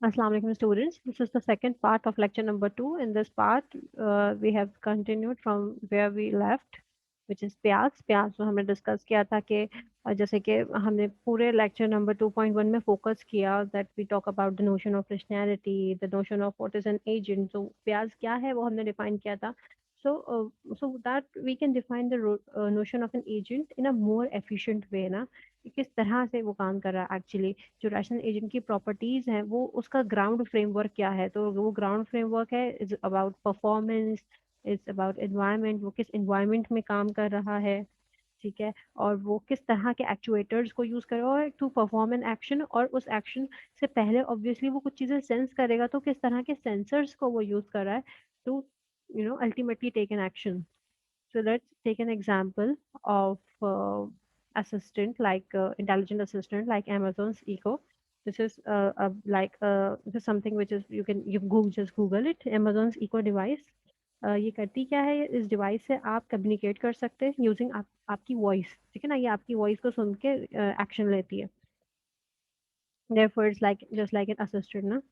Assalamu alaikum students. This is the second part of lecture number 2. In this part, we have continued from where we left, which is प्याज प्याज में हमने discuss किया था कि जैसे कि हमने पूरे लेक्चर नंबर 2.1 में फोकस किया that we talk about the notion of personality, the notion of what is an agent. तो प्याज क्या है वो हमने डिफाइन किया था. So that we can define the notion of an agent in a more efficient way ना, कि किस तरह से वो काम कर रहा है एक्चुअली. जो रैशनल एजेंट की प्रॉपर्टीज हैं वो उसका ग्राउंड फ्रेमवर्क क्या है, तो वो ग्राउंड फ्रेमवर्क है is about performance, is about environment, वो किस एनवायरनमेंट में काम कर रहा है. ठीक है. और वो किस तरह के एक्चुएटर्स को यूज कर रहा है टू परफॉर्म एन एक्शन, और उस एक्शन से पहले ऑब्वियसली वो कुछ चीजें सेंस करेगा, तो किस तरह के सेंसर्स को वो यूज कर रहा है to ultimately take an action. So let's take an example of assistant like intelligent assistant like Amazon's Echo. This is this is something which is you Google, just Google it, Amazon's Echo device. ये करती क्या है, इस device से आप communicate कर सकते हैं यूजिंग आपकी वॉइस. ठीक है ना, ये आपकी वॉइस को सुन के एक्शन लेती है. Therefore it's like just like an assistant ना.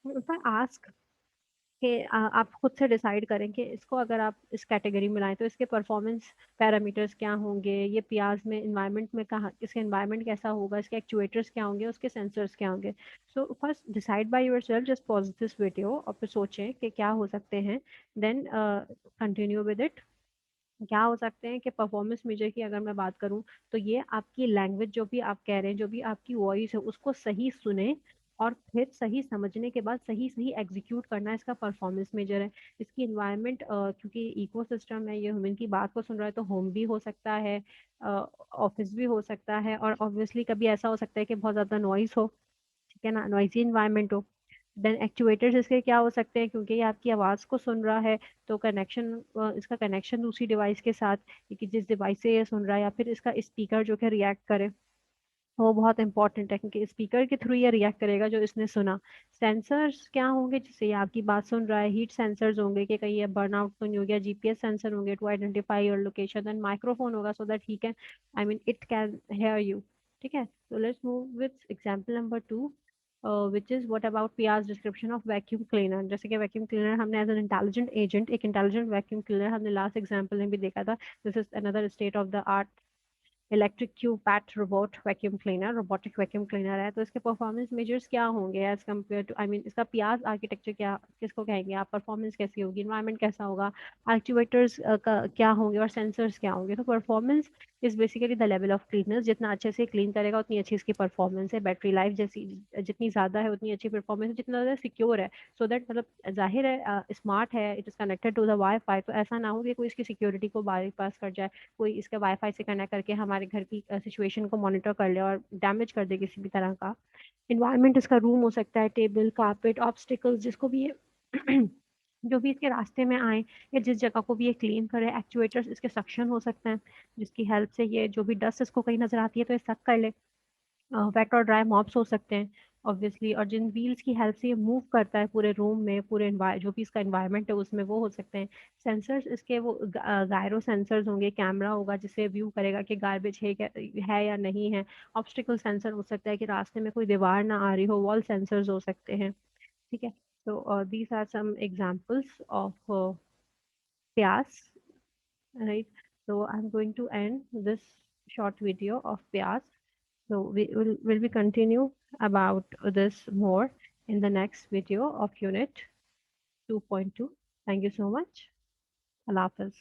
If I ask कि आप खुद से डिसाइड करें कि इसको अगर आप इस कैटेगरी में लाएं तो इसके परफॉर्मेंस पैरामीटर्स क्या होंगे, ये प्याज में इन्वायरमेंट में कहाँ, इसका इन्वायरमेंट कैसा होगा, इसके एक्चुएटर्स क्या होंगे, उसके सेंसर्स क्या होंगे. So first decide by yourself, just pause this video और फिर सोचें कि क्या हो सकते हैं. Then continue with it. क्या हो सकते हैं कि परफॉर्मेंस मेजर की अगर मैं बात करूं, तो ये आपकी लैंग्वेज जो भी आप कह रहे हैं, जो भी आपकी वॉइस है उसको सही सुने और फिर सही समझने के बाद सही सही एग्जीक्यूट करना, इसका परफॉर्मेंस मेजर है. इसकी इन्वायरमेंट क्योंकि इकोसिस्टम है, ये ह्यूमन की बात को सुन रहा है, तो होम भी हो सकता है, ऑफिस भी हो सकता है, और ऑब्वियसली कभी ऐसा हो सकता है कि बहुत ज़्यादा नॉइस हो. ठीक है ना, नॉइजी इन्वायरमेंट हो. देन एक्चुएटर्स इसके क्या हो सकते हैं, क्योंकि ये आपकी आवाज़ को सुन रहा है, तो कनेक्शन, इसका कनेक्शन दूसरी डिवाइस के साथ, कि जिस डिवाइस से ये सुन रहा है, या फिर इसका स्पीकर जो कि रिएक्ट करे, वो बहुत इंपॉर्टेंट है क्योंकि स्पीकर के थ्रू ये रिएक्ट करेगा जो इसने सुना. सेंसर्स क्या होंगे जिससे ये आपकी बात सुन रहा है, हीट सेंसर्स होंगे कि कहीं ये बर्न आउट तो नहीं हो गया, जीपीएस सेंसर होंगे to identify your location, and microphone होगा so that he can, I mean it can hear you. ठीक है. So let's move with example number 2, which is what about PR's description of vacuum cleaner. जैसे कि vacuum cleaner हमने as an intelligent agent, एक intelligent vacuum cleaner हमने last example में भी देखा था. This is another state of the art electric cube pat robot vacuum cleaner, robotic vacuum cleaner है. तो इसके परफॉर्मेंस मेजर्स क्या होंगे as compared to, I mean इसका पियाज आर्किटेक्चर क्या, किसको कहेंगे आप, परफॉर्मेंस कैसी होगी, इन्वायरमेंट कैसा होगा, एक्चुएटर्स का क्या होंगे, और सेंसर्स क्या होंगे. तो performance is basically the level of cleanness. जितना अच्छे से क्लीन करेगा उतनी अच्छी इसकी परफॉर्मेंस है. बैटरी लाइफ जैसी जितनी ज़्यादा है उतनी अच्छी परफॉर्मेंस है, जितना ज़्यादा सिक्योर है. सो दैट मतलब जाहिर है स्मार्ट है, it is connected to the wifi, तो ऐसा ना हो कि कोई इसकी सिक्योरिटी को बाईपास कर जाए, कोई इसके वाईफाई से कनेक्ट करके हमारे घर की सिचुएशन को मॉनिटर कर ले और डैमेज कर दे किसी भी तरह का. इन्वायरमेंट इसका रूम हो सकता है, टेबल, कारपेट, ऑब्स्टिकल्स, जिसको भी ये जो भी इसके रास्ते में आए या जिस जगह को भी ये क्लीन करे. एक्चुएटर्स इसके सक्शन हो सकते हैं, जिसकी हेल्प से ये जो भी डस्ट इसको कहीं नजर आती है तो ये सक कर ले. वेट और ड्राई मॉप्स हो सकते हैं ऑब्वियसली, और जिन व्हील्स की हेल्प से ये मूव करता है पूरे रूम में, पूरे जो भी इसका एनवायरनमेंट है उसमें, वो हो सकते हैं. सेंसर्स इसके वो गायरो सेंसर्स होंगे, कैमरा होगा जिससे व्यू करेगा कि गार्बेज है या नहीं है. ऑब्स्टिकल सेंसर हो सकता है कि रास्ते में कोई दीवार ना आ रही हो, वॉल सेंसर्स हो सकते हैं. ठीक है. तो these are some examples of PEAS, right? So I'm going to end this short video of Pyas. So will we continue about this more in the next video of Unit 2.2. Thank you so much. Allah Hafiz.